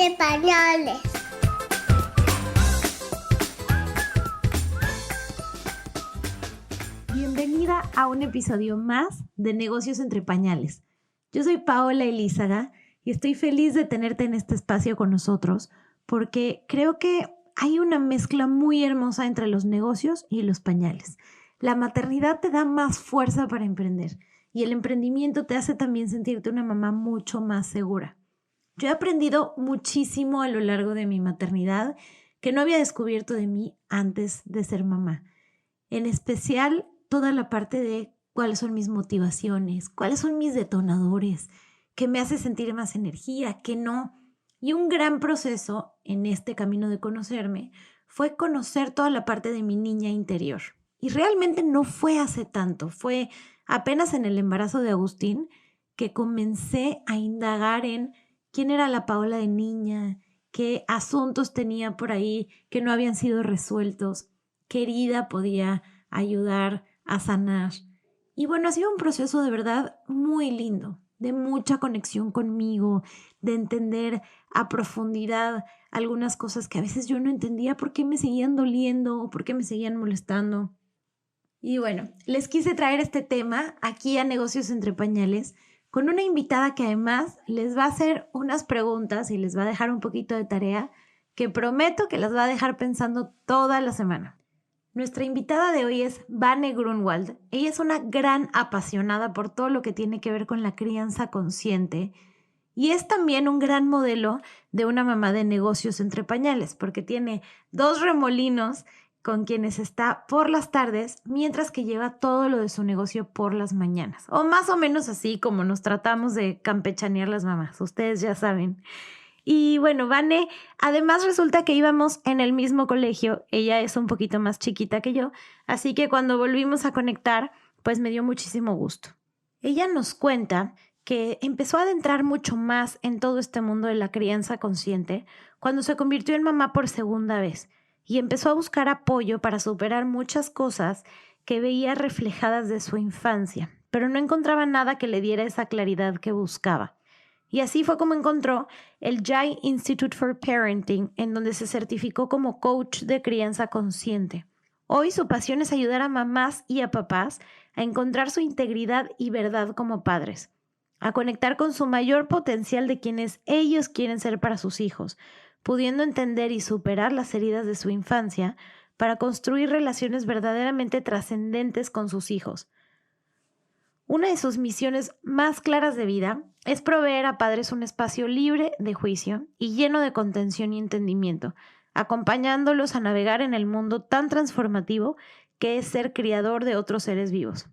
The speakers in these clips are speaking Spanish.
entre pañales. Bienvenida a un episodio más de Negocios entre Pañales. Yo soy Paola Elízaga y estoy feliz de tenerte en este espacio con nosotros porque creo que hay una mezcla muy hermosa entre los negocios y los pañales. La maternidad te da más fuerza para emprender y el emprendimiento te hace también sentirte una mamá mucho más segura. Yo he aprendido muchísimo a lo largo de mi maternidad que no había descubierto de mí antes de ser mamá. En especial, toda la parte de cuáles son mis motivaciones, cuáles son mis detonadores, qué me hace sentir más energía, qué no. Y un gran proceso en este camino de conocerme fue conocer toda la parte de mi niña interior. Y realmente no fue hace tanto, fue apenas en el embarazo de Agustín que comencé a indagar en quién era la Paola de niña, qué asuntos tenía por ahí que no habían sido resueltos, qué herida podía ayudar a sanar. Y bueno, ha sido un proceso de verdad muy lindo, de mucha conexión conmigo, de entender a profundidad algunas cosas que a veces yo no entendía por qué me seguían doliendo o por qué me seguían molestando. Y bueno, les quise traer este tema aquí a Negocios entre Pañales con una invitada que además les va a hacer unas preguntas y les va a dejar un poquito de tarea que prometo que las va a dejar pensando toda la semana. Nuestra invitada de hoy es Vane Grunwald. Ella es una gran apasionada por todo lo que tiene que ver con la crianza consciente y es también un gran modelo de una mamá de negocios entre pañales porque tiene 2 remolinos con quienes está por las tardes mientras que lleva todo lo de su negocio por las mañanas. O más o menos así como nos tratamos de campechanear las mamás, ustedes ya saben. Y bueno, Vane, además resulta que íbamos en el mismo colegio, ella es un poquito más chiquita que yo, así que cuando volvimos a conectar, pues me dio muchísimo gusto. Ella nos cuenta que empezó a adentrar mucho más en todo este mundo de la crianza consciente cuando se convirtió en mamá por segunda vez y empezó a buscar apoyo para superar muchas cosas que veía reflejadas de su infancia, pero no encontraba nada que le diera esa claridad que buscaba. Y así fue como encontró el Jai Institute for Parenting, en donde se certificó como coach de crianza consciente. Hoy su pasión es ayudar a mamás y a papás a encontrar su integridad y verdad como padres, a conectar con su mayor potencial de quienes ellos quieren ser para sus hijos, pudiendo entender y superar las heridas de su infancia para construir relaciones verdaderamente trascendentes con sus hijos. Una de sus misiones más claras de vida es proveer a padres un espacio libre de juicio y lleno de contención y entendimiento, acompañándolos a navegar en el mundo tan transformativo que es ser criador de otros seres vivos.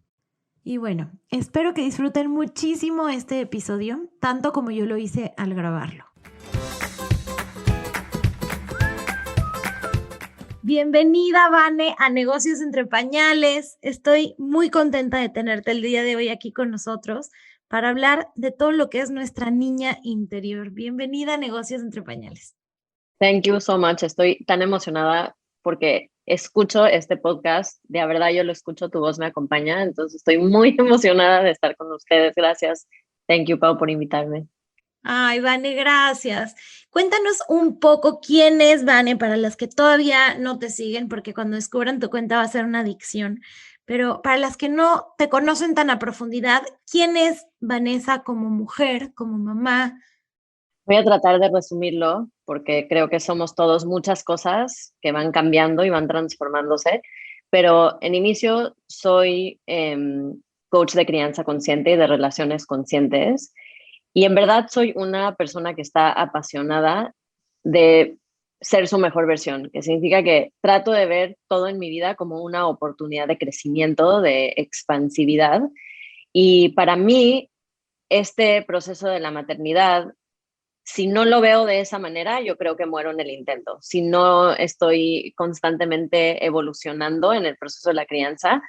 Y bueno, espero que disfruten muchísimo este episodio, tanto como yo lo hice al grabarlo. Bienvenida, Vane, a Negocios entre Pañales. Estoy muy contenta de tenerte el día de hoy aquí con nosotros para hablar de todo lo que es nuestra niña interior. Bienvenida a Negocios entre Pañales. Thank you so much. Estoy tan emocionada porque escucho este podcast. De verdad, yo lo escucho, tu voz me acompaña. Entonces, estoy muy emocionada de estar con ustedes. Gracias. Thank you, Pau, por invitarme. Ay, Vane, gracias. Cuéntanos un poco quién es Vane para las que todavía no te siguen, porque cuando descubran tu cuenta va a ser una adicción. Pero para las que no te conocen tan a profundidad, ¿quién es Vanessa como mujer, como mamá? Voy a tratar de resumirlo porque creo que somos todos muchas cosas que van cambiando y van transformándose. Pero en inicio soy coach de crianza consciente y de relaciones conscientes. Y en verdad soy una persona que está apasionada de ser su mejor versión, que significa que trato de ver todo en mi vida como una oportunidad de crecimiento, de expansividad. Y para mí, este proceso de la maternidad, si no lo veo de esa manera, yo creo que muero en el intento. Si no estoy constantemente evolucionando en el proceso de la crianza,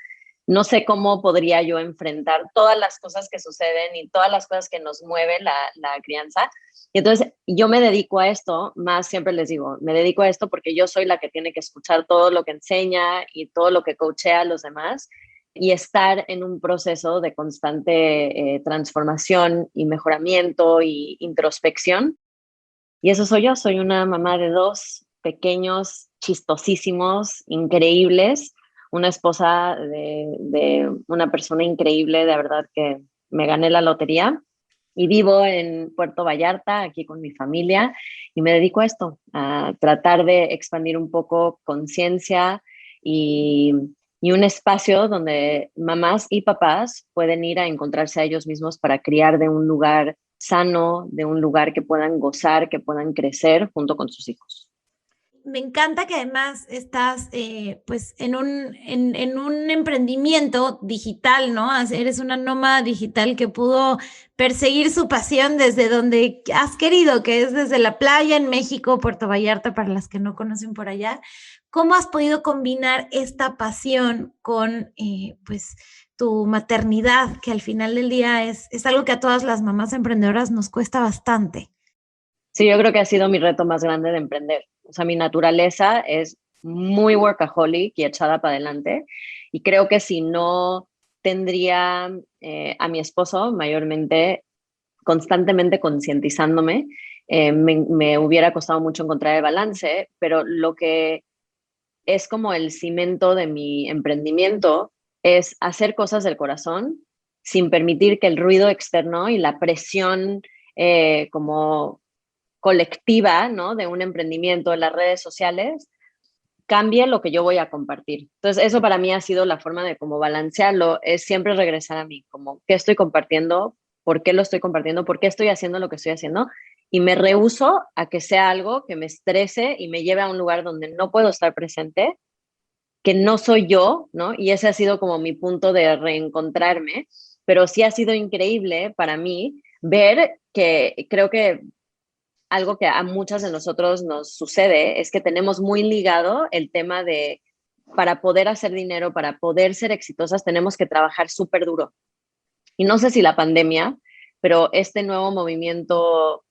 no sé cómo podría yo enfrentar todas las cosas que suceden y todas las cosas que nos mueve la crianza. Y entonces yo me dedico a esto, más siempre les digo, me dedico a esto porque yo soy la que tiene que escuchar todo lo que enseña y todo lo que coachea a los demás y estar en un proceso de constante transformación y mejoramiento y introspección. Y eso soy yo, soy una mamá de dos pequeños, chistosísimos, increíbles, una esposa de una persona increíble, de verdad que me gané la lotería y vivo en Puerto Vallarta, aquí con mi familia, y me dedico a esto, a tratar de expandir un poco conciencia y, y un espacio donde mamás y papás pueden ir a encontrarse a ellos mismos para criar de un lugar sano, de un lugar que puedan gozar, que puedan crecer junto con sus hijos. Me encanta que además estás pues en un emprendimiento digital, ¿no? Eres una nómada digital que pudo perseguir su pasión desde donde has querido, que es desde la playa en México, Puerto Vallarta, para las que no conocen por allá. ¿Cómo has podido combinar esta pasión con pues tu maternidad, que al final del día es algo que a todas las mamás emprendedoras nos cuesta bastante? Sí, yo creo que ha sido mi reto más grande de emprender. O sea, mi naturaleza es muy workaholic y echada para adelante. Y creo que si no tendría a mi esposo mayormente, constantemente concientizándome, me hubiera costado mucho encontrar el balance, pero lo que es como el cimiento de mi emprendimiento es hacer cosas del corazón sin permitir que el ruido externo y la presión como colectiva, ¿no? De un emprendimiento en las redes sociales, cambie lo que yo voy a compartir. Entonces, eso para mí ha sido la forma de cómo balancearlo, es siempre regresar a mí, como qué estoy compartiendo, por qué lo estoy compartiendo, por qué estoy haciendo lo que estoy haciendo, y me rehúso a que sea algo que me estrese y me lleve a un lugar donde no puedo estar presente, que no soy yo, ¿no? Y ese ha sido como mi punto de reencontrarme, pero sí ha sido increíble para mí ver que creo que algo que a muchas de nosotros nos sucede es que tenemos muy ligado el tema de, para poder hacer dinero, para poder ser exitosas, tenemos que trabajar súper duro. Y no sé si la pandemia, pero este nuevo movimiento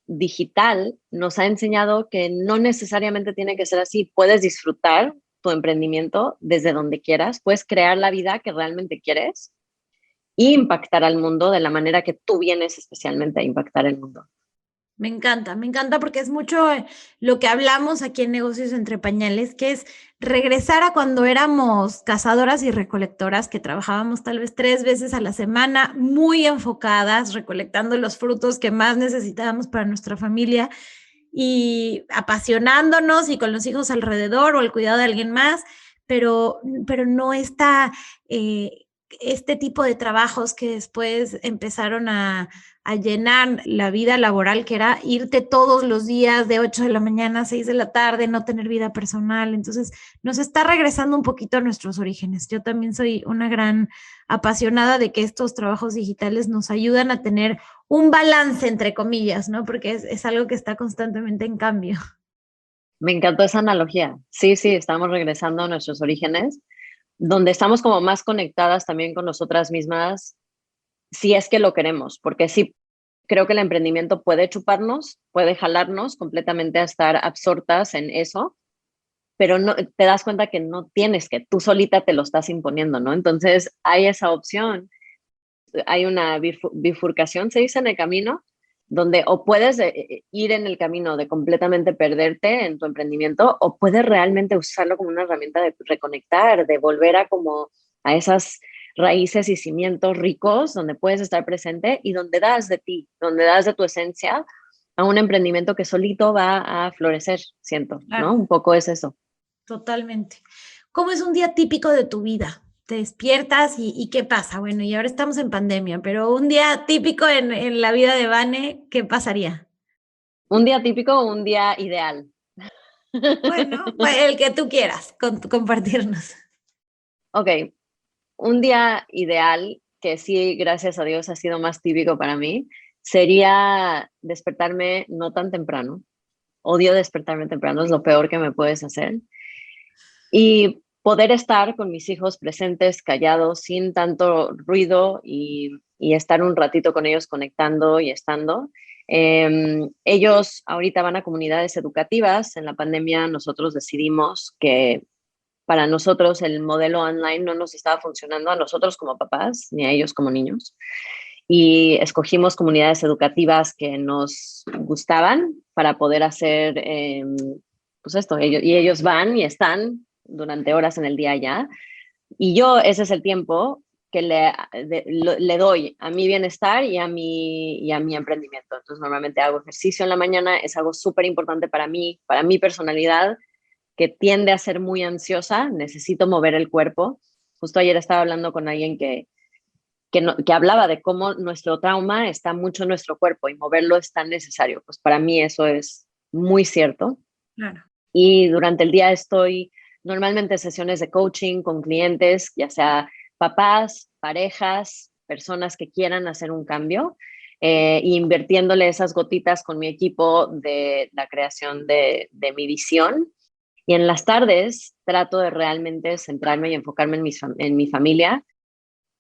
digital nos ha enseñado que no necesariamente tiene que ser así. Puedes disfrutar tu emprendimiento desde donde quieras, puedes crear la vida que realmente quieres e impactar al mundo de la manera que tú vienes especialmente a impactar el mundo. Me encanta porque es mucho lo que hablamos aquí en Negocios Entre Pañales, que es regresar a cuando éramos cazadoras y recolectoras, que trabajábamos tal vez 3 veces a la semana, muy enfocadas, recolectando los frutos que más necesitábamos para nuestra familia y apasionándonos y con los hijos alrededor o el cuidado de alguien más, pero no está este tipo de trabajos que después empezaron a llenar la vida laboral, que era irte todos los días de 8 de la mañana a 6 de la tarde, no tener vida personal. Entonces, nos está regresando un poquito a nuestros orígenes. Yo también soy una gran apasionada de que estos trabajos digitales nos ayudan a tener un balance, entre comillas, ¿no? Porque es algo que está constantemente en cambio. Me encantó esa analogía. Sí, sí, estamos regresando a nuestros orígenes, donde estamos como más conectadas también con nosotras mismas, si es que lo queremos, porque sí, creo que el emprendimiento puede chuparnos, puede jalarnos completamente a estar absortas en eso, pero no, te das cuenta que no tienes que, tú solita te lo estás imponiendo, ¿no? Entonces hay esa opción, hay una bifurcación, se dice, en el camino, donde o puedes ir en el camino de completamente perderte en tu emprendimiento o puedes realmente usarlo como una herramienta de reconectar, de volver a como a esas raíces y cimientos ricos donde puedes estar presente y donde das de ti, donde das de tu esencia a un emprendimiento que solito va a florecer, siento, ¿no? Claro, Un poco es eso. totalmente. ¿Cómo es un día típico de tu vida? Te despiertas y ¿qué pasa? Bueno, y ahora estamos en pandemia, pero un día típico en la vida de Vane, ¿qué pasaría? Un día típico o un día ideal. Bueno, el que tú quieras compartirnos. Ok, un día ideal, que sí, gracias a Dios, ha sido más típico para mí, sería despertarme no tan temprano. Odio despertarme temprano, es lo peor que me puedes hacer. Y poder estar con mis hijos presentes, callados, sin tanto ruido y estar un ratito con ellos conectando y estando. Ellos ahorita van a comunidades educativas. En la pandemia nosotros decidimos que para nosotros el modelo online no nos estaba funcionando a nosotros como papás ni a ellos como niños. y escogimos comunidades educativas que nos gustaban para poder hacer pues esto, ellos van y están durante horas en el día ya, y yo ese es el tiempo que le doy a mi bienestar y a mi emprendimiento. Entonces normalmente hago ejercicio en la mañana, es algo súper importante para mi personalidad, que tiende a ser muy ansiosa, necesito mover el cuerpo. Justo ayer estaba hablando con alguien que hablaba de cómo nuestro trauma está mucho en nuestro cuerpo y moverlo es tan necesario. Pues para mí eso es muy cierto. Claro. Y durante el día estoy normalmente en sesiones de coaching con clientes, ya sea papás, parejas, personas que quieran hacer un cambio, invirtiéndole esas gotitas con mi equipo de la creación de mi visión. Y en las tardes trato de realmente centrarme y enfocarme en mi familia.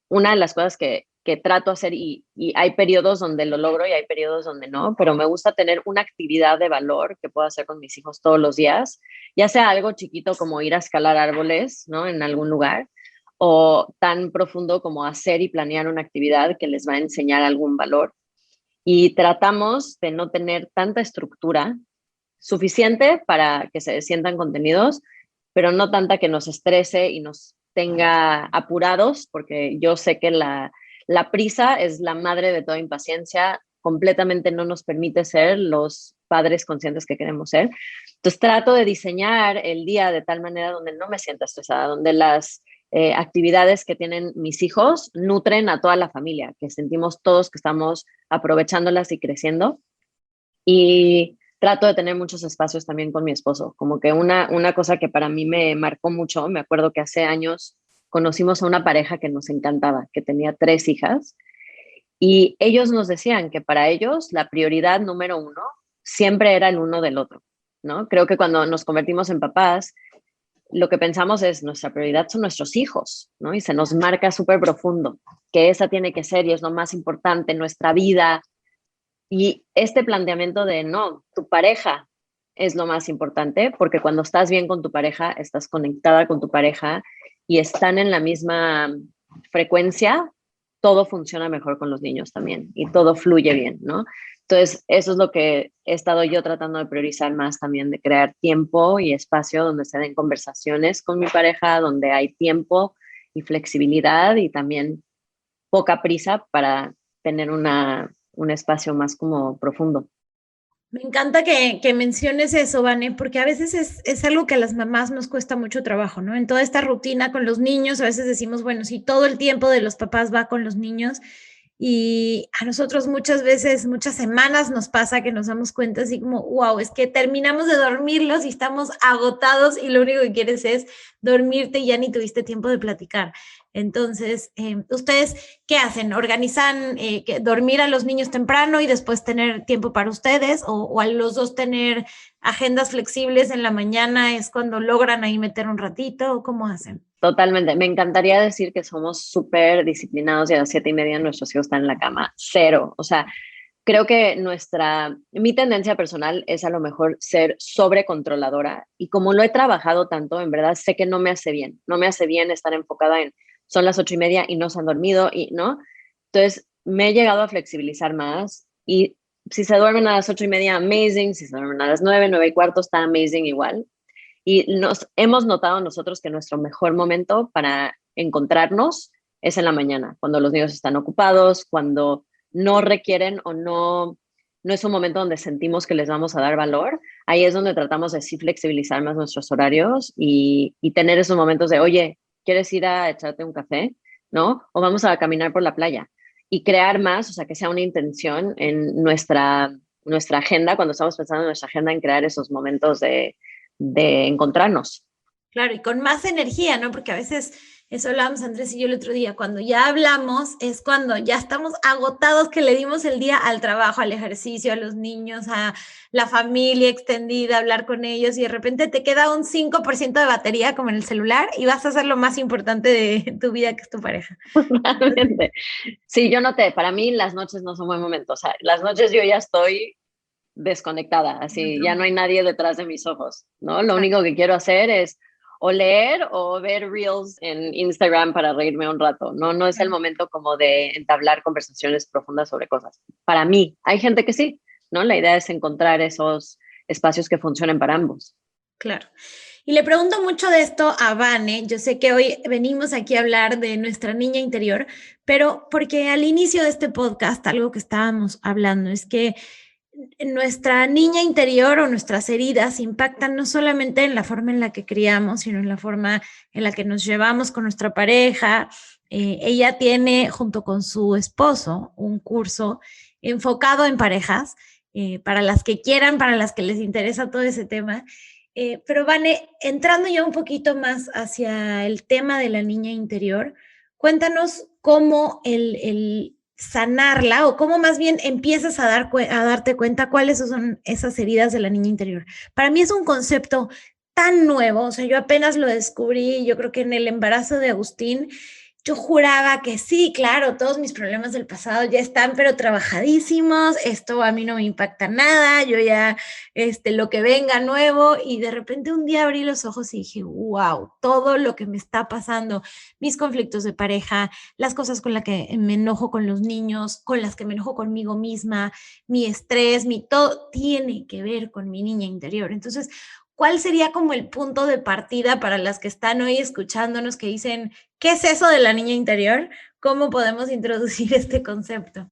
Una de las cosas que trato de hacer, y hay periodos donde lo logro y hay periodos donde no, pero me gusta tener una actividad de valor que puedo hacer con mis hijos todos los días, ya sea algo chiquito como ir a escalar árboles, ¿no? En algún lugar, o tan profundo como hacer y planear una actividad que les va a enseñar algún valor. Y tratamos de no tener tanta estructura suficiente para que se sientan contenidos, pero no tanta que nos estrese y nos tenga apurados, porque yo sé que la prisa es la madre de toda impaciencia, completamente no nos permite ser los padres conscientes que queremos ser. Entonces trato de diseñar el día de tal manera donde no me sienta estresada, donde las actividades que tienen mis hijos nutren a toda la familia, que sentimos todos que estamos aprovechándolas y creciendo. Y trato de tener muchos espacios también con mi esposo, como que una cosa que para mí me marcó mucho, me acuerdo que hace años conocimos a una pareja que nos encantaba, que tenía 3 hijas, y ellos nos decían que para ellos la prioridad número uno siempre era el uno del otro, ¿no? Creo que cuando nos convertimos en papás, lo que pensamos es nuestra prioridad son nuestros hijos, ¿no? Y se nos marca súper profundo que esa tiene que ser y es lo más importante, nuestra vida. Y este planteamiento de no, tu pareja es lo más importante, porque cuando estás bien con tu pareja, estás conectada con tu pareja y están en la misma frecuencia, todo funciona mejor con los niños también y todo fluye bien, ¿no? Entonces, eso es lo que he estado yo tratando de priorizar más también, de crear tiempo y espacio donde se den conversaciones con mi pareja, donde hay tiempo y flexibilidad y también poca prisa para tener un espacio más como profundo. Me encanta que menciones eso, Vane, porque a veces es algo que a las mamás nos cuesta mucho trabajo, ¿no? En toda esta rutina con los niños, a veces decimos, bueno, si todo el tiempo de los papás va con los niños, y a nosotros muchas veces, muchas semanas nos pasa que nos damos cuenta así como, wow, es que terminamos de dormirlos y estamos agotados y lo único que quieres es dormirte y ya ni tuviste tiempo de platicar. Entonces, ¿ustedes qué hacen? ¿Organizan dormir a los niños temprano y después tener tiempo para ustedes? ¿O a los dos tener agendas flexibles en la mañana es cuando logran ahí meter un ratito? ¿O cómo hacen? Totalmente. Me encantaría decir que somos súper disciplinados y a las 7:30 nuestros hijos están en la cama. Cero. O sea, creo que mi tendencia personal es a lo mejor ser sobrecontroladora y como lo he trabajado tanto, en verdad sé que no me hace bien. No me hace bien estar enfocada en son las 8:30 y no se han dormido y no. Entonces me he llegado a flexibilizar más y si se duermen a las 8:30, amazing. Si se duermen a las 9, 9:15, está amazing igual. Y nos hemos notado nosotros que nuestro mejor momento para encontrarnos es en la mañana, cuando los niños están ocupados, cuando no requieren o no es un momento donde sentimos que les vamos a dar valor. Ahí es donde tratamos de sí flexibilizar más nuestros horarios y tener esos momentos de, oye, ¿quieres ir a echarte un café? ¿No? O vamos a caminar por la playa. Y crear más, o sea, que sea una intención en nuestra agenda, cuando estamos pensando en nuestra agenda, en crear esos momentos de encontrarnos. Claro, y con más energía, ¿no? Porque a veces, eso hablábamos Andrés y yo el otro día, cuando ya hablamos es cuando ya estamos agotados que le dimos el día al trabajo, al ejercicio, a los niños, a la familia extendida, hablar con ellos y de repente te queda un 5% de batería como en el celular y vas a hacer lo más importante de tu vida que es tu pareja. Totalmente. Sí, yo noté, para mí las noches no son buen momento, o sea, las noches yo ya estoy desconectada, así, ya no hay nadie detrás de mis ojos, ¿no? Lo único que quiero hacer es o leer o ver reels en Instagram para reírme un rato. No es el momento como de entablar conversaciones profundas sobre cosas. Para mí, hay gente que sí, ¿no? La idea es encontrar esos espacios que funcionen para ambos. Claro. Y le pregunto mucho de esto a Vane. Yo sé que hoy venimos aquí a hablar de nuestra niña interior, pero porque al inicio de este podcast algo que estábamos hablando es que nuestra niña interior o nuestras heridas impactan no solamente en la forma en la que criamos, sino en la forma en la que nos llevamos con nuestra pareja. Ella tiene, junto con su esposo, un curso enfocado en parejas, para las que quieran, para las que les interesa todo ese tema. Pero Vane, entrando ya un poquito más hacia el tema de la niña interior, cuéntanos cómo el sanarla o cómo más bien empiezas a darte cuenta cuáles son esas heridas de la niña interior. Para mí es un concepto tan nuevo, o sea, yo apenas lo descubrí, yo creo que en el embarazo de Agustín, yo juraba que sí, claro, todos mis problemas del pasado ya están, pero trabajadísimos, esto a mí no me impacta nada, yo ya, lo que venga nuevo, y de repente un día abrí los ojos y dije, wow, todo lo que me está pasando, mis conflictos de pareja, las cosas con las que me enojo con los niños, con las que me enojo conmigo misma, mi estrés, mi todo, tiene que ver con mi niña interior. Entonces, ¿cuál sería como el punto de partida para las que están hoy escuchándonos que dicen, ¿qué es eso de la niña interior? ¿Cómo podemos introducir este concepto?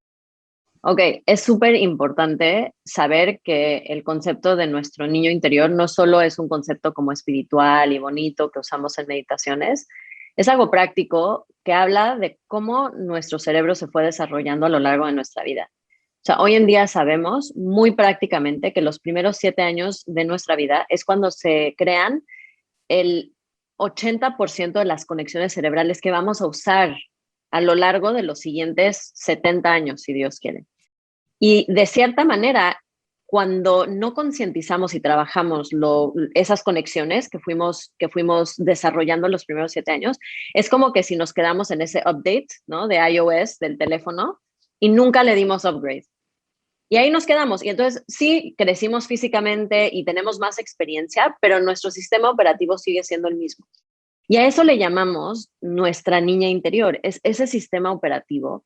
Ok, es súper importante saber que el concepto de nuestro niño interior no solo es un concepto como espiritual y bonito que usamos en meditaciones, es algo práctico que habla de cómo nuestro cerebro se fue desarrollando a lo largo de nuestra vida. O sea, hoy en día sabemos muy prácticamente que los primeros 7 años de nuestra vida es cuando se crean el 80% de las conexiones cerebrales que vamos a usar a lo largo de los siguientes 70 años, si Dios quiere. Y de cierta manera, cuando no concientizamos y trabajamos esas conexiones que fuimos desarrollando los primeros 7 años, es como que si nos quedamos en ese update, ¿no? De iOS del teléfono y nunca le dimos upgrade. Y ahí nos quedamos. Y entonces sí, crecimos físicamente y tenemos más experiencia, pero nuestro sistema operativo sigue siendo el mismo. Y a eso le llamamos nuestra niña interior. Es ese sistema operativo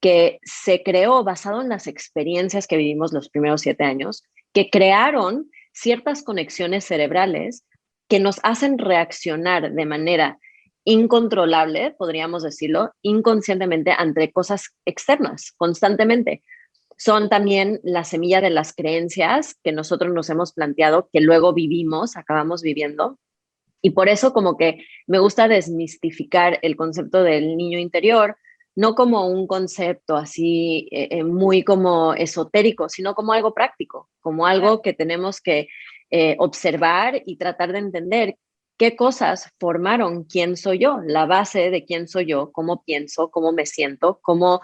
que se creó basado en las experiencias que vivimos los primeros 7 años, que crearon ciertas conexiones cerebrales que nos hacen reaccionar de manera incontrolable, podríamos decirlo, inconscientemente ante cosas externas, constantemente. Son también la semilla de las creencias que nosotros nos hemos planteado, que luego vivimos, acabamos viviendo. Y por eso como que me gusta desmistificar el concepto del niño interior, no como un concepto así muy como esotérico, sino como algo práctico, como algo que tenemos que observar y tratar de entender qué cosas formaron quién soy yo, la base de quién soy yo, cómo pienso, cómo me siento, cómo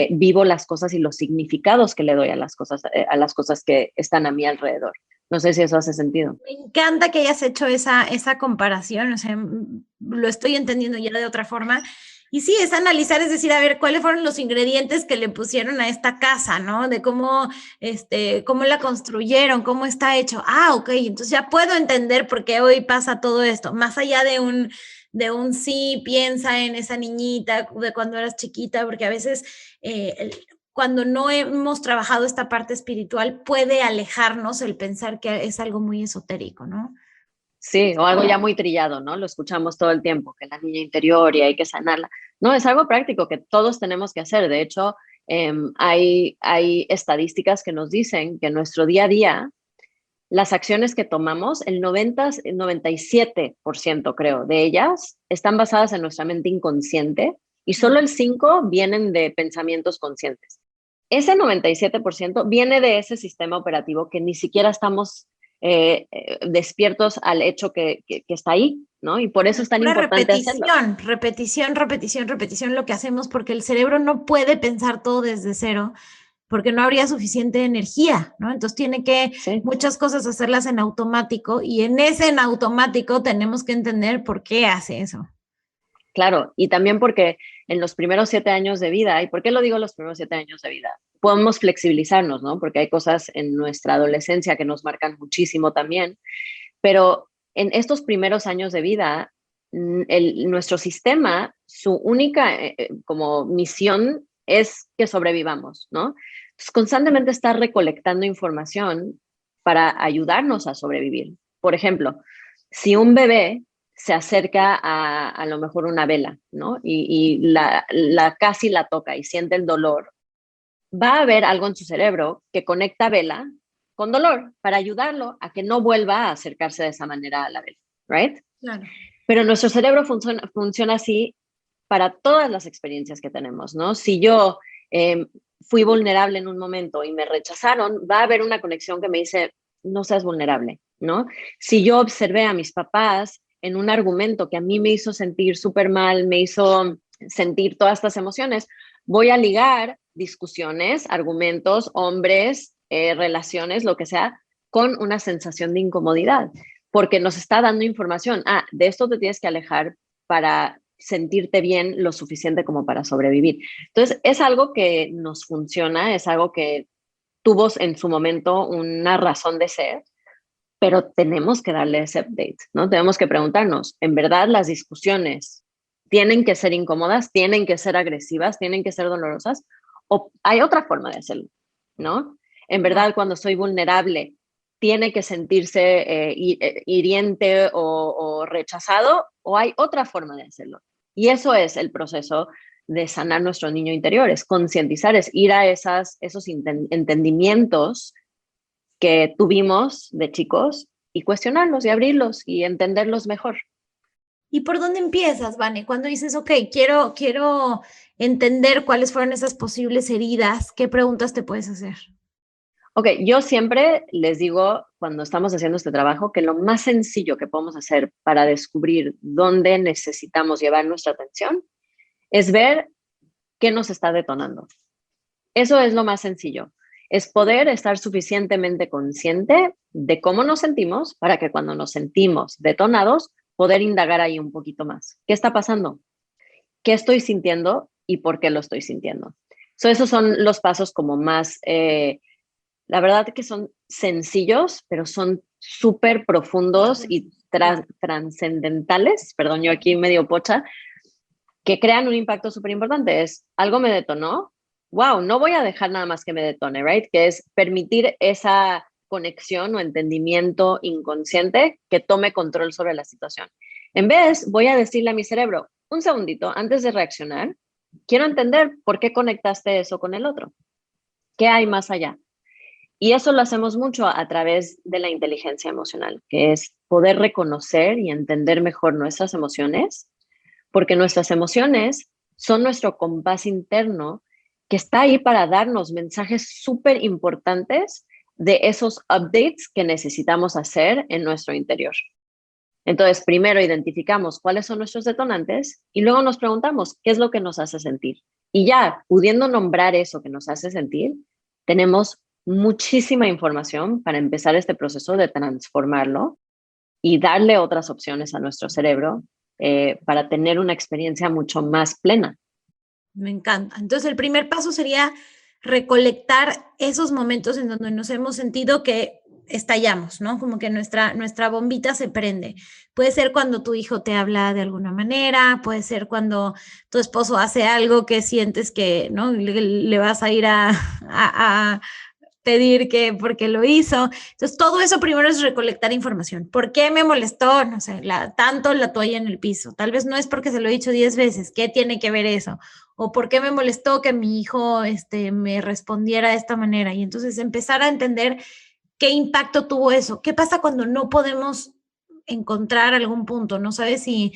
vivo las cosas y los significados que le doy a las cosas que están a mi alrededor. No sé si eso hace sentido. Me encanta que hayas hecho esa comparación, o sea, lo estoy entendiendo ya de otra forma. Y sí, es analizar, es decir, a ver, cuáles fueron los ingredientes que le pusieron a esta casa, ¿no? De cómo la construyeron, cómo está hecho. Ah, ok, entonces ya puedo entender por qué hoy pasa todo esto, más allá de un sí, piensa en esa niñita de cuando eras chiquita, porque a veces cuando no hemos trabajado esta parte espiritual puede alejarnos el pensar que es algo muy esotérico, ¿no? Sí, o algo ya muy trillado, ¿no? Lo escuchamos todo el tiempo, que la niña interior y hay que sanarla. No, es algo práctico que todos tenemos que hacer. De hecho, hay estadísticas que nos dicen que en nuestro día a día, las acciones que tomamos, el 97% creo de ellas están basadas en nuestra mente inconsciente y solo el 5% vienen de pensamientos conscientes. Ese 97% viene de ese sistema operativo que ni siquiera estamos despiertos al hecho que está ahí, ¿no? Y por eso es tan Pura importante hacerlo. repetición, lo que hacemos porque el cerebro no puede pensar todo desde cero, porque no habría suficiente energía, ¿no? Entonces tiene que Sí, muchas cosas hacerlas en automático y en automático tenemos que entender por qué hace eso. claro. Y también porque en los primeros 7 años de vida, ¿y por qué lo digo los primeros 7 años de vida? Podemos flexibilizarnos, ¿no? Porque hay cosas en nuestra adolescencia que nos marcan muchísimo también, pero en estos primeros años de vida, nuestro sistema, su única como misión es que sobrevivamos, ¿no? Entonces, constantemente está recolectando información para ayudarnos a sobrevivir. Por ejemplo, si un bebé se acerca a lo mejor una vela, ¿no? Y casi la toca y siente el dolor, va a haber algo en su cerebro que conecta vela con dolor para ayudarlo a que no vuelva a acercarse de esa manera a la vela, ¿right? Claro. Pero nuestro cerebro funciona así para todas las experiencias que tenemos, ¿no? Si yo fui vulnerable en un momento y me rechazaron, va a haber una conexión que me dice, no seas vulnerable, ¿no? Si yo observé a mis papás en un argumento que a mí me hizo sentir súper mal, me hizo sentir todas estas emociones, voy a ligar discusiones, argumentos, hombres, relaciones, lo que sea, con una sensación de incomodidad, porque nos está dando información. De esto te tienes que alejar para sentirte bien lo suficiente como para sobrevivir. Entonces, es algo que nos funciona, es algo que tuvo en su momento una razón de ser, pero tenemos que darle ese update, ¿no? Tenemos que preguntarnos, ¿en verdad las discusiones tienen que ser incómodas, tienen que ser agresivas, tienen que ser dolorosas? ¿O hay otra forma de hacerlo, ¿no? En verdad, cuando soy vulnerable, tiene que sentirse hiriente o rechazado, o hay otra forma de hacerlo. Y eso es el proceso de sanar nuestro niño interior, es concientizar, es ir a esos entendimientos que tuvimos de chicos y cuestionarlos y abrirlos y entenderlos mejor. ¿Y por dónde empiezas, Vane? Cuando dices, ok, quiero entender cuáles fueron esas posibles heridas, ¿qué preguntas te puedes hacer? Ok, yo siempre les digo cuando estamos haciendo este trabajo que lo más sencillo que podemos hacer para descubrir dónde necesitamos llevar nuestra atención es ver qué nos está detonando. Eso es lo más sencillo. Es poder estar suficientemente consciente de cómo nos sentimos para que cuando nos sentimos detonados, poder indagar ahí un poquito más. ¿Qué está pasando? ¿Qué estoy sintiendo y por qué lo estoy sintiendo? Esos son los pasos como más, la verdad que son sencillos, pero son súper profundos y trascendentales, perdón, yo aquí medio pocha, que crean un impacto súper importante. Es algo me detonó, wow, no voy a dejar nada más que me detone, right? Que es permitir esa conexión o entendimiento inconsciente que tome control sobre la situación. En vez, voy a decirle a mi cerebro, un segundito, antes de reaccionar, quiero entender por qué conectaste eso con el otro. ¿Qué hay más allá? Y eso lo hacemos mucho a través de la inteligencia emocional, que es poder reconocer y entender mejor nuestras emociones, porque nuestras emociones son nuestro compás interno que está ahí para darnos mensajes súper importantes de esos updates que necesitamos hacer en nuestro interior. Entonces, primero identificamos cuáles son nuestros detonantes y luego nos preguntamos qué es lo que nos hace sentir. Y ya, pudiendo nombrar eso que nos hace sentir, tenemos muchísima información para empezar este proceso de transformarlo y darle otras opciones a nuestro cerebro para tener una experiencia mucho más plena. Me encanta. Entonces, el primer paso sería recolectar esos momentos en donde nos hemos sentido que estallamos, ¿no? Como que nuestra bombita se prende. Puede ser cuando tu hijo te habla de alguna manera, puede ser cuando tu esposo hace algo que sientes que, ¿no? Le vas a ir a pedir que porque lo hizo. Entonces, todo eso primero es recolectar información. ¿Por qué me molestó? No sé, tanto la toalla en el piso. Tal vez no es porque se lo he dicho 10 veces. ¿Qué tiene que ver eso? O por qué me molestó que mi hijo me respondiera de esta manera. Y entonces empezar a entender qué impacto tuvo eso. ¿Qué pasa cuando no podemos encontrar algún punto? No sabes si,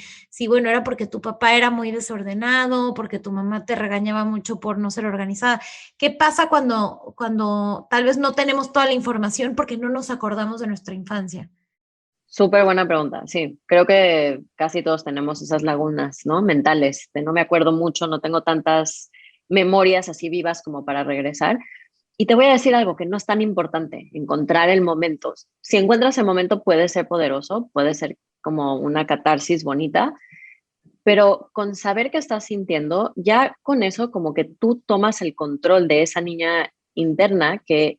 bueno, era porque tu papá era muy desordenado, porque tu mamá te regañaba mucho por no ser organizada. ¿Qué pasa cuando tal vez no tenemos toda la información porque no nos acordamos de nuestra infancia? Súper buena pregunta, sí. Creo que casi todos tenemos esas lagunas, ¿no? Mentales, de no me acuerdo mucho, no tengo tantas memorias así vivas como para regresar. Y te voy a decir algo que no es tan importante, encontrar el momento. Si encuentras el momento puede ser poderoso, puede ser como una catarsis bonita, pero con saber que estás sintiendo, ya con eso como que tú tomas el control de esa niña interna que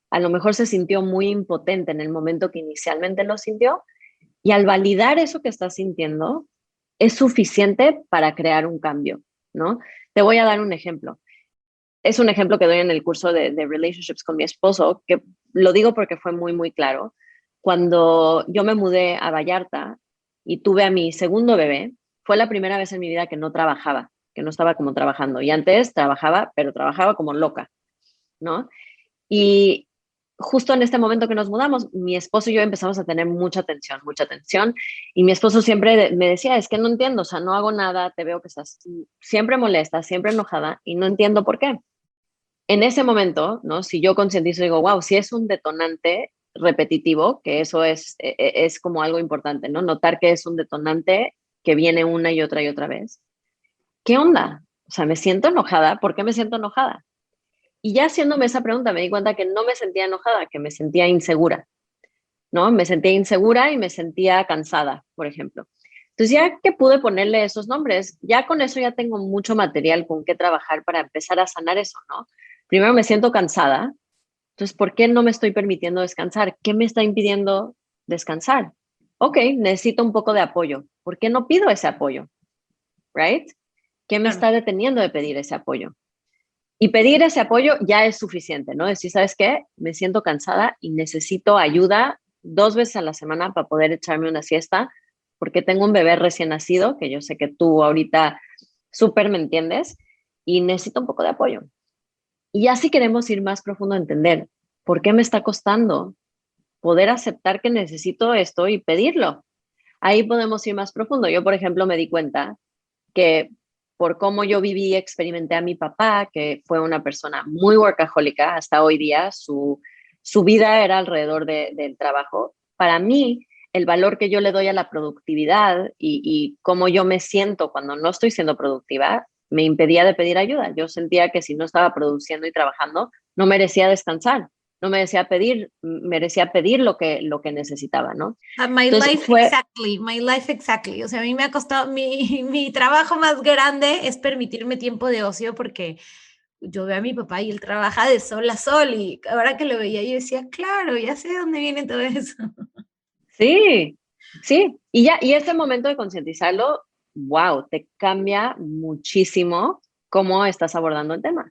a lo mejor se sintió muy impotente en el momento que inicialmente lo sintió Y al validar eso que estás sintiendo, es suficiente para crear un cambio, ¿no? Te voy a dar un ejemplo. Es un ejemplo que doy en el curso de relationships con mi esposo, que lo digo porque fue muy, muy claro. Cuando yo me mudé a Vallarta y tuve a mi segundo bebé, fue la primera vez en mi vida que no trabajaba, que no estaba como trabajando. Y antes trabajaba, pero trabajaba como loca, ¿no? Y justo en este momento que nos mudamos, mi esposo y yo empezamos a tener mucha tensión. Y mi esposo siempre me decía, es que no entiendo, o sea, no hago nada, te veo que estás siempre molesta, siempre enojada y no entiendo por qué. En ese momento, ¿no? Si yo concientizo y digo, wow, si es un detonante repetitivo, que eso es como algo importante, ¿no? Notar que es un detonante que viene una y otra vez. ¿Qué onda? O sea, me siento enojada. ¿Por qué me siento enojada? Y ya haciéndome esa pregunta me di cuenta que no me sentía enojada, que me sentía insegura, ¿no? Me sentía insegura y me sentía cansada, por ejemplo. Entonces ya que pude ponerle esos nombres, ya con eso ya tengo mucho material con qué trabajar para empezar a sanar eso, ¿no? Primero me siento cansada, entonces ¿por qué no me estoy permitiendo descansar? ¿Qué me está impidiendo descansar? Ok, necesito un poco de apoyo. ¿Por qué no pido ese apoyo? ¿Right? ¿Qué me Claro. está deteniendo de pedir ese apoyo? Y pedir ese apoyo ya es suficiente, ¿no? Decir, ¿sabes qué? Me siento cansada y necesito ayuda 2 veces a la semana para poder echarme una siesta, porque tengo un bebé recién nacido, que yo sé que tú ahorita súper me entiendes, y necesito un poco de apoyo. Y ya si queremos ir más profundo a entender por qué me está costando poder aceptar que necesito esto y pedirlo. Ahí podemos ir más profundo. Yo, por ejemplo, me di cuenta que por cómo yo viví, experimenté a mi papá, que fue una persona muy workahólica hasta hoy día, su vida era alrededor del trabajo. Para mí, el valor que yo le doy a la productividad y cómo yo me siento cuando no estoy siendo productiva, me impedía de pedir ayuda. Yo sentía que si no estaba produciendo y trabajando, no merecía descansar, no merecía pedir lo que necesitaba, ¿no? My Entonces life fue, exactly, my life exactly. O sea, a mí me ha costado, mi trabajo más grande es permitirme tiempo de ocio porque yo veo a mi papá y él trabaja de sol a sol y ahora que lo veía yo decía, claro, ya sé de dónde viene todo eso. sí, sí, y este momento de concientizarlo, wow, te cambia muchísimo cómo estás abordando el tema.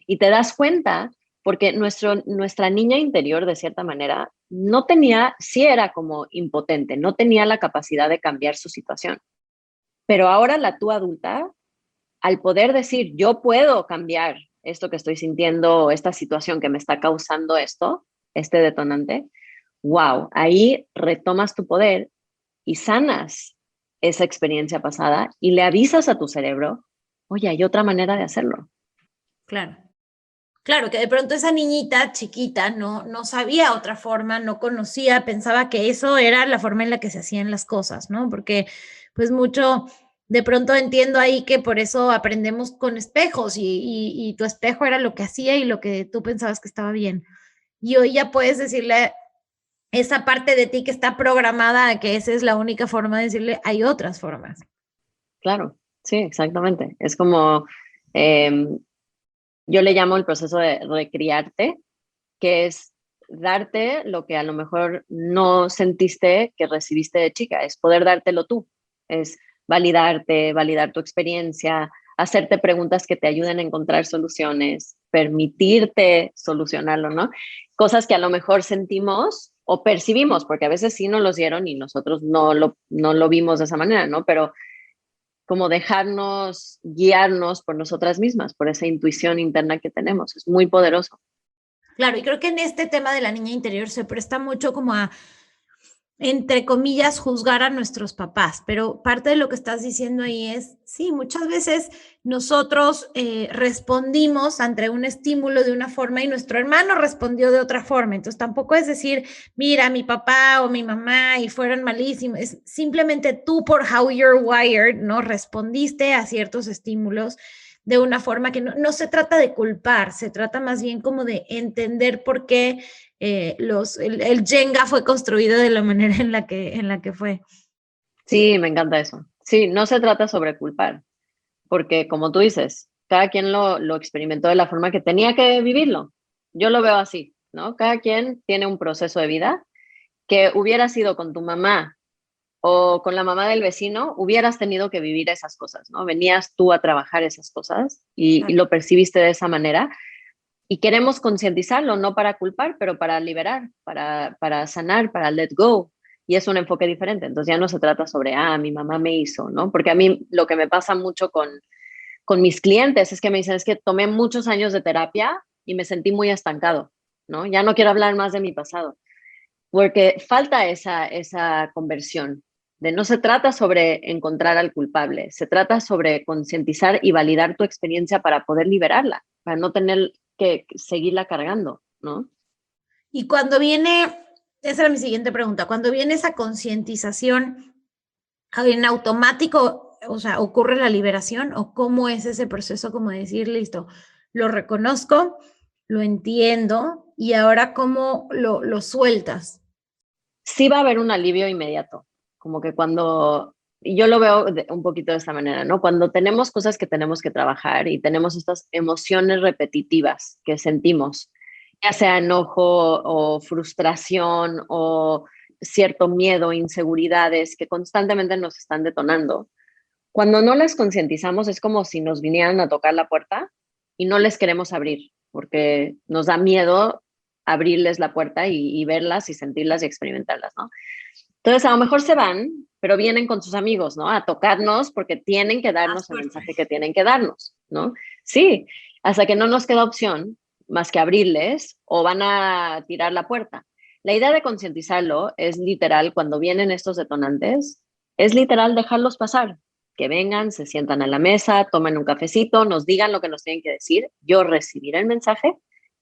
Y te das cuenta, porque nuestra niña interior, de cierta manera, no tenía, sí era como impotente, no tenía la capacidad de cambiar su situación. Pero ahora la tú adulta, al poder decir, yo puedo cambiar esto que estoy sintiendo, esta situación que me está causando esto, este detonante, wow, ahí retomas tu poder y sanas esa experiencia pasada y le avisas a tu cerebro, oye, hay otra manera de hacerlo. Claro. Claro, que de pronto esa niñita chiquita no sabía otra forma, no conocía, pensaba que eso era la forma en la que se hacían las cosas, ¿no? Porque, pues, mucho de pronto entiendo ahí que por eso aprendemos con espejos y tu espejo era lo que hacía y lo que tú pensabas que estaba bien. Y hoy ya puedes decirle esa parte de ti que está programada a que esa es la única forma de decirle: "Hay otras formas". Claro, sí, exactamente. Es como, em, yo le llamo el proceso de recriarte, que es darte lo que a lo mejor no sentiste que recibiste de chica, es poder dártelo tú, es validarte, validar tu experiencia, hacerte preguntas que te ayuden a encontrar soluciones, permitirte solucionarlo, ¿no? Cosas que a lo mejor sentimos o percibimos, porque a veces sí nos los dieron y nosotros no lo vimos de esa manera, ¿no? Pero como dejarnos guiarnos por nosotras mismas, por esa intuición interna que tenemos, es muy poderoso. Claro, y creo que en este tema de la niña interior se presta mucho como a entre comillas, juzgar a nuestros papás, pero parte de lo que estás diciendo ahí es, sí, muchas veces nosotros respondimos ante un estímulo de una forma y nuestro hermano respondió de otra forma. Entonces tampoco es decir, mira, mi papá o mi mamá y fueron malísimos, es simplemente tú por how you're wired, ¿no? Respondiste a ciertos estímulos de una forma que no se trata de culpar, se trata más bien como de entender por qué el Jenga fue construido de la manera en la que fue. Sí, me encanta eso. Sí, no se trata sobre culpar, porque como tú dices, cada quien lo experimentó de la forma que tenía que vivirlo. Yo lo veo así, ¿no? Cada quien tiene un proceso de vida que hubiera sido con tu mamá. o con la mamá del vecino, hubieras tenido que vivir esas cosas, ¿no? Venías tú a trabajar esas cosas y lo percibiste de esa manera. Y queremos concientizarlo, no para culpar, pero para liberar, para sanar, para let go. Y es un enfoque diferente. Entonces ya no se trata sobre, mi mamá me hizo, ¿no? Porque a mí lo que me pasa mucho con mis clientes es que me dicen, es que tomé muchos años de terapia y me sentí muy estancado, ¿no? Ya no quiero hablar más de mi pasado, porque falta esa conversión. De no se trata sobre encontrar al culpable, se trata sobre concientizar y validar tu experiencia para poder liberarla, para no tener que seguirla cargando, ¿no? Y cuando viene, esa era mi siguiente pregunta, cuando viene esa concientización, ¿en automático, o sea, ocurre la liberación o cómo es ese proceso como decir, listo, lo reconozco, lo entiendo y ahora cómo lo sueltas? Sí va a haber un alivio inmediato, como que cuando, y yo lo veo un poquito de esta manera, ¿no? Cuando tenemos cosas que tenemos que trabajar y tenemos estas emociones repetitivas que sentimos, ya sea enojo o frustración o cierto miedo, inseguridades que constantemente nos están detonando. Cuando no las concientizamos es como si nos vinieran a tocar la puerta y no les queremos abrir porque nos da miedo abrirles la puerta y verlas y sentirlas y experimentarlas, ¿no? Entonces a lo mejor se van, pero vienen con sus amigos, ¿no? A tocarnos porque tienen que darnos el mensaje que tienen que darnos, ¿no? Sí, hasta que no nos queda opción más que abrirles o van a tirar la puerta. La idea de concientizarlo es literal, cuando vienen estos detonantes, es literal dejarlos pasar, que vengan, se sientan a la mesa, tomen un cafecito, nos digan lo que nos tienen que decir, yo recibiré el mensaje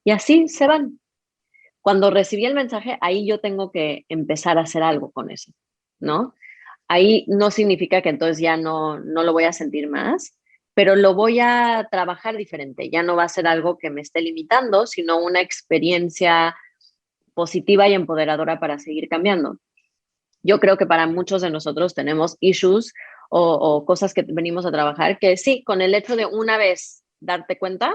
y así se van. Cuando recibí el mensaje, ahí yo tengo que empezar a hacer algo con eso, ¿no? Ahí no significa que entonces ya no lo voy a sentir más, pero lo voy a trabajar diferente. Ya no va a ser algo que me esté limitando, sino una experiencia positiva y empoderadora para seguir cambiando. Yo creo que para muchos de nosotros tenemos issues o cosas que venimos a trabajar que sí, con el hecho de una vez darte cuenta,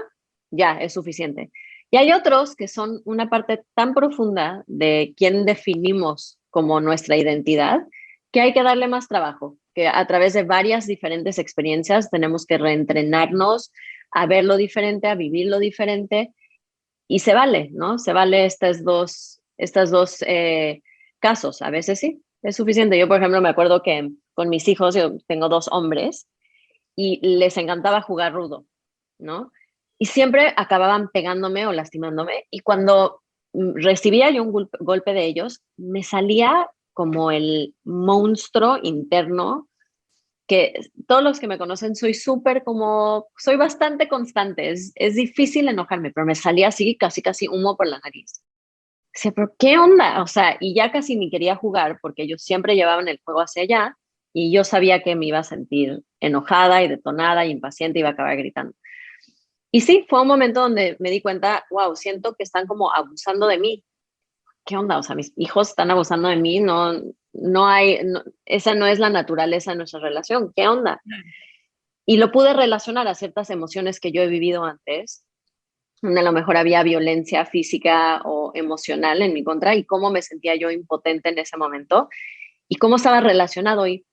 ya es suficiente. Y hay otros que son una parte tan profunda de quién definimos como nuestra identidad que hay que darle más trabajo, que a través de varias diferentes experiencias tenemos que reentrenarnos a verlo diferente, a vivirlo diferente y se vale, ¿no? Se vale estas dos casos. A veces sí, es suficiente. Yo, por ejemplo, me acuerdo que con mis hijos, yo tengo dos hombres y les encantaba jugar rudo, ¿no? Y siempre acababan pegándome o lastimándome. Y cuando recibía yo un golpe de ellos, me salía como el monstruo interno que todos los que me conocen soy bastante constante, es difícil enojarme, pero me salía así, casi humo por la nariz. Decía, pero ¿qué onda? O sea, y ya casi ni quería jugar porque ellos siempre llevaban el juego hacia allá y yo sabía que me iba a sentir enojada y detonada y impaciente y iba a acabar gritando. Y sí, fue un momento donde me di cuenta, wow, siento que están como abusando de mí. ¿Qué onda? O sea, mis hijos están abusando de mí, esa no es la naturaleza de nuestra relación. ¿Qué onda? Y lo pude relacionar a ciertas emociones que yo he vivido antes, donde a lo mejor había violencia física o emocional en mi contra y cómo me sentía yo impotente en ese momento y cómo estaba relacionado y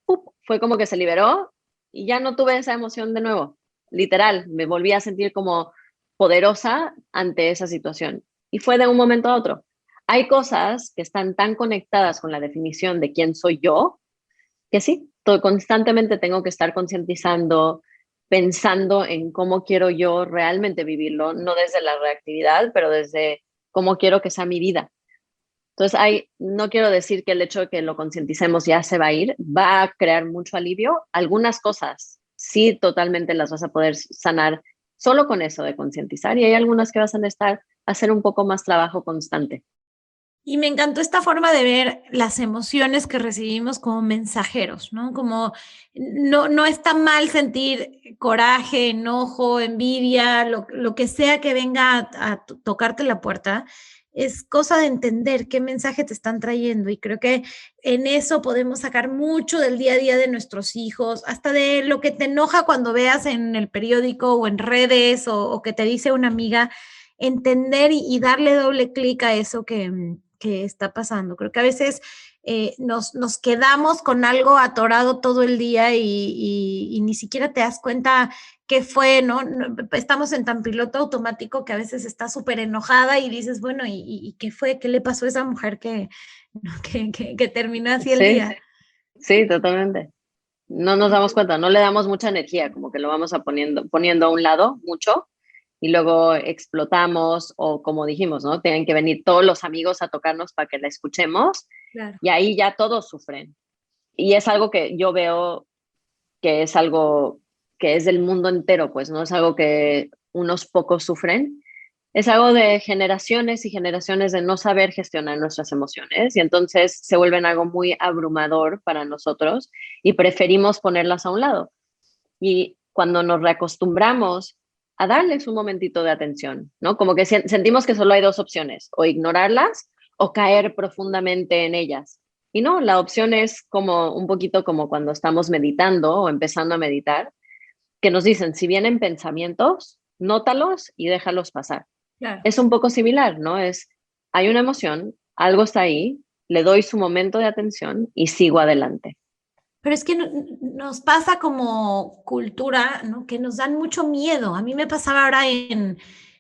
fue como que se liberó y ya no tuve esa emoción de nuevo. Literal, me volví a sentir como poderosa ante esa situación y fue de un momento a otro. Hay cosas que están tan conectadas con la definición de quién soy yo que sí, constantemente tengo que estar concientizando, pensando en cómo quiero yo realmente vivirlo, no desde la reactividad, pero desde cómo quiero que sea mi vida. Entonces, no quiero decir que el hecho de que lo concienticemos ya se va a ir, va a crear mucho alivio. Algunas cosas sí totalmente las vas a poder sanar solo con eso de concientizar y hay algunas que vas a necesitar hacer un poco más trabajo constante. Y me encantó esta forma de ver las emociones que recibimos como mensajeros, ¿no? Como no está mal sentir coraje, enojo, envidia, lo que sea que venga a tocarte la puerta, es cosa de entender qué mensaje te están trayendo. Y creo que en eso podemos sacar mucho del día a día de nuestros hijos, hasta de lo que te enoja cuando veas en el periódico o en redes o que te dice una amiga, entender y darle doble clic a eso que está pasando. Creo que a veces nos quedamos con algo atorado todo el día y ni siquiera te das cuenta qué fue, ¿no? Estamos en tan piloto automático que a veces está súper enojada y dices, bueno, ¿y qué fue? ¿Qué le pasó a esa mujer que terminó así el Sí, día? sí, totalmente. No nos damos cuenta, no le damos mucha energía, como que lo vamos poniendo a un lado mucho y luego explotamos o como dijimos, ¿no? Tienen que venir todos los amigos a tocarnos para que la escuchemos Claro. y ahí ya todos sufren. Y es algo que yo veo que es algo que es del mundo entero, pues no es algo que unos pocos sufren, es algo de generaciones y generaciones de no saber gestionar nuestras emociones y entonces se vuelven algo muy abrumador para nosotros y preferimos ponerlas a un lado. Y cuando nos reacostumbramos a darles un momentito de atención, ¿no? Como que sentimos que solo hay dos opciones, o ignorarlas o caer profundamente en ellas. Y no, la opción es como un poquito como cuando estamos meditando o empezando a meditar, que nos dicen, si vienen pensamientos, nótalos y déjalos pasar. Claro. Es un poco similar, ¿no? Hay una emoción, algo está ahí, le doy su momento de atención y sigo adelante. Pero es que nos pasa como cultura, ¿no? Que nos dan mucho miedo. A mí me pasaba ahora en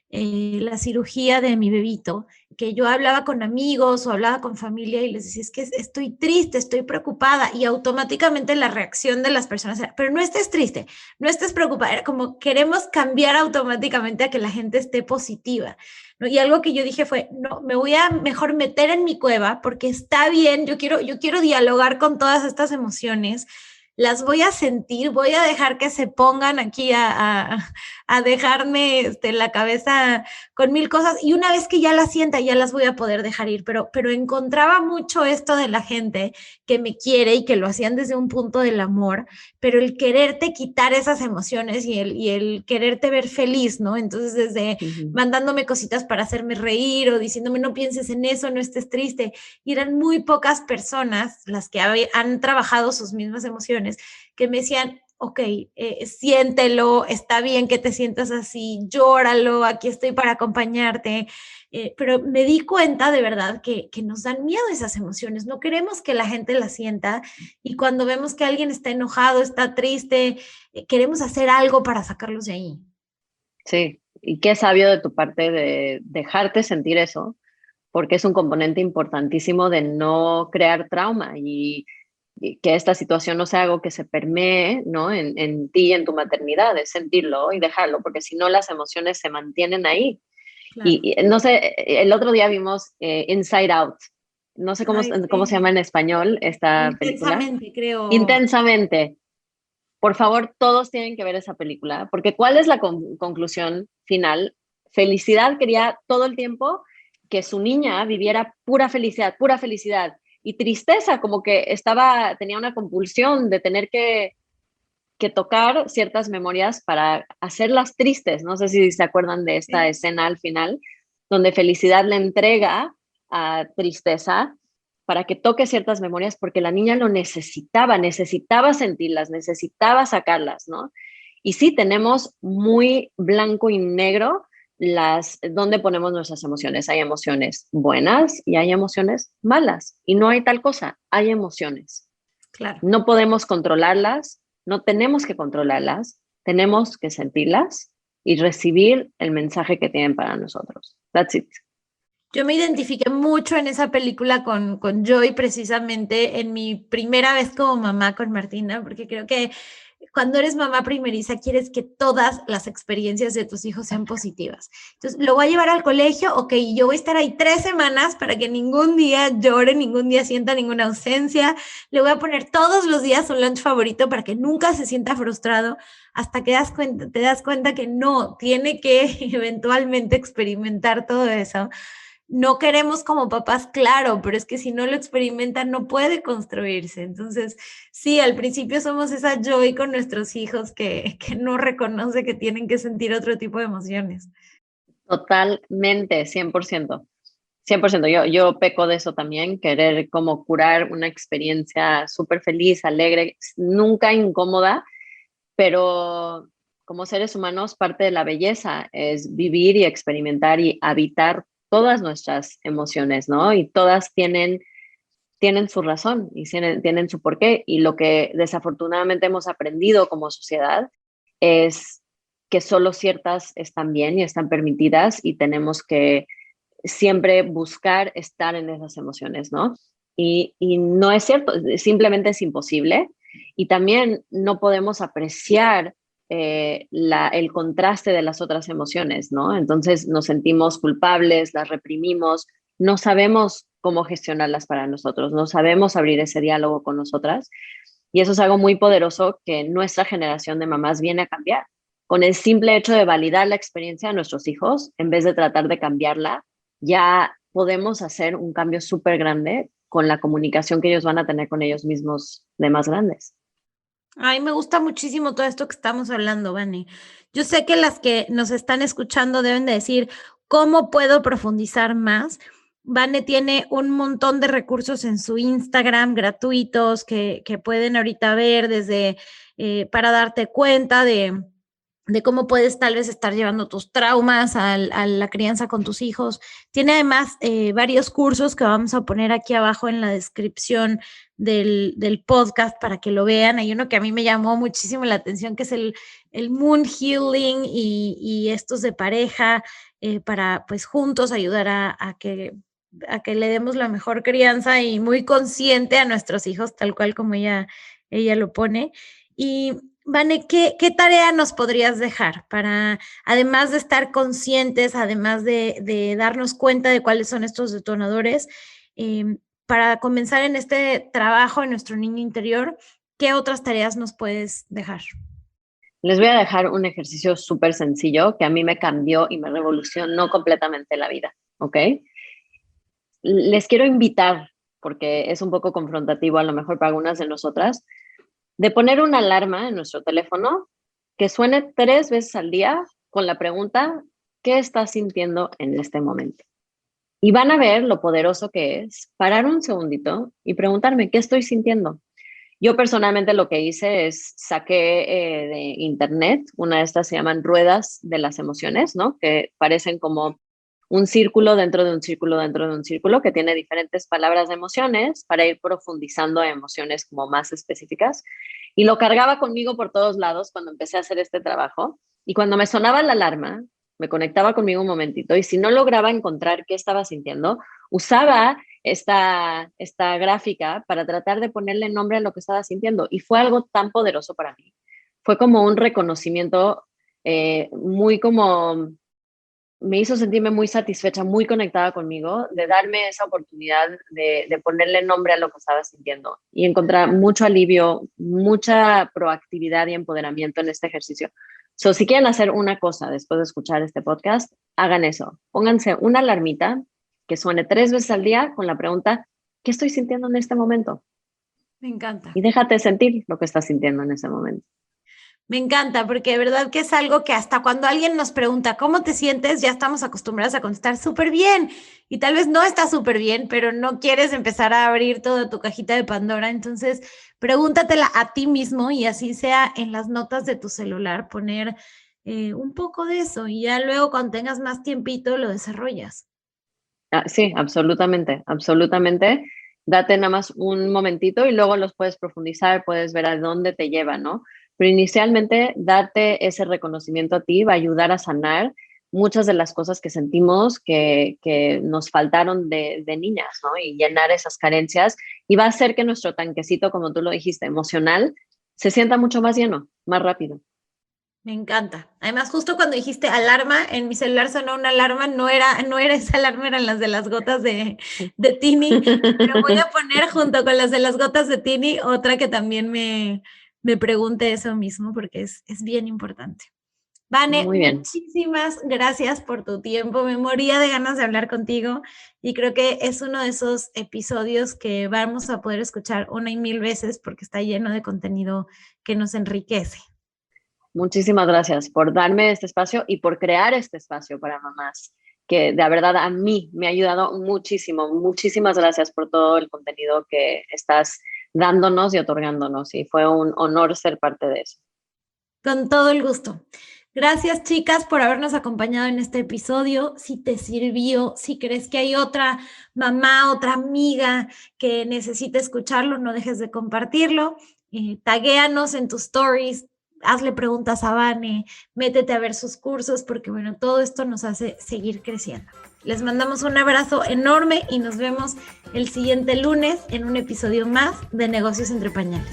la cirugía de mi bebito, que yo hablaba con amigos o hablaba con familia y les decía, es que estoy triste, estoy preocupada, y automáticamente la reacción de las personas era, pero no estés triste, no estés preocupada, era como queremos cambiar automáticamente a que la gente esté positiva, ¿no? Y algo que yo dije fue, no, me voy a mejor meter en mi cueva porque está bien, yo quiero dialogar con todas estas emociones, las voy a sentir, voy a dejar que se pongan aquí a dejarme la cabeza con mil cosas, y una vez que ya las sienta ya las voy a poder dejar ir, pero encontraba mucho esto de la gente que me quiere y que lo hacían desde un punto del amor, pero el quererte quitar esas emociones y el quererte ver feliz, ¿no? Entonces desde Uh-huh. mandándome cositas para hacerme reír o diciéndome no pienses en eso, no estés triste, y eran muy pocas personas las que han trabajado sus mismas emociones que me decían, ok, siéntelo, está bien que te sientas así, llóralo, aquí estoy para acompañarte. Pero me di cuenta de verdad que nos dan miedo esas emociones, no queremos que la gente las sienta, y cuando vemos que alguien está enojado, está triste, queremos hacer algo para sacarlos de ahí. Sí, y qué sabio de tu parte de dejarte sentir eso, porque es un componente importantísimo de no crear trauma y que esta situación no sea algo que se permee, ¿no? En ti, en tu maternidad, es sentirlo y dejarlo, porque si no las emociones se mantienen ahí. Claro. Y no sé, el otro día vimos Inside Out, no sé Ay, cómo se llama sí. en español esta película. Intensamente, creo. Intensamente. Por favor, todos tienen que ver esa película, porque ¿cuál es la conclusión final? Felicidad quería todo el tiempo que su niña viviera pura felicidad. Y tristeza, como que tenía una compulsión de tener que tocar ciertas memorias para hacerlas tristes. No sé si se acuerdan de esta Sí. escena al final, donde felicidad le entrega a tristeza para que toque ciertas memorias porque la niña lo necesitaba sentirlas, necesitaba sacarlas, ¿no? Y sí, tenemos muy blanco y negro donde ponemos nuestras emociones. Hay emociones buenas y hay emociones malas. Y no hay tal cosa, hay emociones. Claro. No podemos controlarlas, no tenemos que controlarlas, tenemos que sentirlas y recibir el mensaje que tienen para nosotros. That's it. Yo me identifiqué mucho en esa película con Joy, precisamente en mi primera vez como mamá con Martina, porque creo que cuando eres mamá primeriza quieres que todas las experiencias de tus hijos sean positivas. Entonces, lo voy a llevar al colegio, ok, yo voy a estar ahí 3 semanas para que ningún día llore, ningún día sienta ninguna ausencia. Le voy a poner todos los días un lunch favorito para que nunca se sienta frustrado, hasta que te das cuenta que no, tiene que eventualmente experimentar todo eso. No queremos como papás, claro, pero es que si no lo experimentan no puede construirse. Entonces, sí, al principio somos esa Joy con nuestros hijos que no reconoce que tienen que sentir otro tipo de emociones. Totalmente, 100%. 100%. Yo peco de eso también, querer como curar una experiencia súper feliz, alegre, nunca incómoda, pero como seres humanos parte de la belleza es vivir y experimentar y habitar todas nuestras emociones, ¿no? Y todas tienen tienen su razón y tienen su porqué. Y lo que desafortunadamente hemos aprendido como sociedad es que solo ciertas están bien y están permitidas y tenemos que siempre buscar estar en esas emociones, ¿no? Y no es cierto, simplemente es imposible. Y también no podemos apreciar el contraste de las otras emociones, ¿no? Entonces nos sentimos culpables, las reprimimos, no sabemos cómo gestionarlas para nosotros, no sabemos abrir ese diálogo con nosotras. Y eso es algo muy poderoso que nuestra generación de mamás viene a cambiar. Con el simple hecho de validar la experiencia de nuestros hijos, en vez de tratar de cambiarla, ya podemos hacer un cambio súper grande con la comunicación que ellos van a tener con ellos mismos de más grandes. Ay, me gusta muchísimo todo esto que estamos hablando, Vane. Yo sé que las que nos están escuchando deben de decir, ¿cómo puedo profundizar más? Vane tiene un montón de recursos en su Instagram gratuitos que pueden ahorita ver desde para darte cuenta de cómo puedes tal vez estar llevando tus traumas a la crianza con tus hijos. Tiene además varios cursos que vamos a poner aquí abajo en la descripción del podcast para que lo vean. Hay uno que a mí me llamó muchísimo la atención, que es el Moon Healing y estos de pareja para pues juntos ayudar a que le demos la mejor crianza y muy consciente a nuestros hijos, tal cual como ella lo pone. Y Vane, ¿qué tarea nos podrías dejar para, además de estar conscientes, además de darnos cuenta de cuáles son estos detonadores, para comenzar en este trabajo en nuestro niño interior, qué otras tareas nos puedes dejar? Les voy a dejar un ejercicio súper sencillo que a mí me cambió y me revolucionó completamente la vida, ¿ok? Les quiero invitar, porque es un poco confrontativo a lo mejor para algunas de nosotras, de poner una alarma en nuestro teléfono que suene 3 veces al día con la pregunta, ¿qué estás sintiendo en este momento? Y van a ver lo poderoso que es parar un segundito y preguntarme, ¿qué estoy sintiendo? Yo personalmente lo que hice es saqué de internet, una de estas se llaman ruedas de las emociones, ¿no? Que parecen como un círculo dentro de un círculo dentro de un círculo que tiene diferentes palabras de emociones para ir profundizando en emociones como más específicas. Y lo cargaba conmigo por todos lados cuando empecé a hacer este trabajo. Y cuando me sonaba la alarma, me conectaba conmigo un momentito y si no lograba encontrar qué estaba sintiendo, usaba esta gráfica para tratar de ponerle nombre a lo que estaba sintiendo. Y fue algo tan poderoso para mí. Fue como un reconocimiento muy como me hizo sentirme muy satisfecha, muy conectada conmigo, de darme esa oportunidad de ponerle nombre a lo que estaba sintiendo y encontrar mucho alivio, mucha proactividad y empoderamiento en este ejercicio. So, si quieren hacer una cosa después de escuchar este podcast, hagan eso. Pónganse una alarmita que suene 3 veces al día con la pregunta, ¿qué estoy sintiendo en este momento? Me encanta. Y déjate sentir lo que estás sintiendo en ese momento. Me encanta, porque de verdad que es algo que hasta cuando alguien nos pregunta cómo te sientes, ya estamos acostumbrados a contestar súper bien. Y tal vez no está súper bien, pero no quieres empezar a abrir toda tu cajita de Pandora. Entonces, pregúntatela a ti mismo y así sea en las notas de tu celular, poner un poco de eso y ya luego cuando tengas más tiempito lo desarrollas. Sí, absolutamente, absolutamente. Date nada más un momentito y luego los puedes profundizar, puedes ver a dónde te lleva, ¿no? Pero inicialmente, darte ese reconocimiento a ti va a ayudar a sanar muchas de las cosas que sentimos que nos faltaron de niñas, ¿no? Y llenar esas carencias y va a hacer que nuestro tanquecito, como tú lo dijiste, emocional, se sienta mucho más lleno, más rápido. Me encanta. Además, justo cuando dijiste alarma, en mi celular sonó una alarma, no era esa alarma, eran las de las gotas de Tini, pero voy a poner junto con las de las gotas de Tini otra que también me pregunte eso mismo porque es bien importante. Vane, Muy bien. muchísimas gracias por tu tiempo. Me moría de ganas de hablar contigo y creo que es uno de esos episodios que vamos a poder escuchar una y mil veces porque está lleno de contenido que nos enriquece. Muchísimas gracias por darme este espacio y por crear este espacio para mamás, que de verdad a mí me ha ayudado muchísimo. Muchísimas gracias por todo el contenido que estás dándonos y otorgándonos. Y fue un honor ser parte de eso. Con todo el gusto. Gracias, chicas, por habernos acompañado en este episodio. Si te sirvió, si crees que hay otra mamá, otra amiga que necesite escucharlo, no dejes de compartirlo. Taguéanos en tus stories, hazle preguntas a Vane, métete a ver sus cursos, porque bueno, todo esto nos hace seguir creciendo. Les mandamos un abrazo enorme y nos vemos el siguiente lunes en un episodio más de Negocios entre Pañales.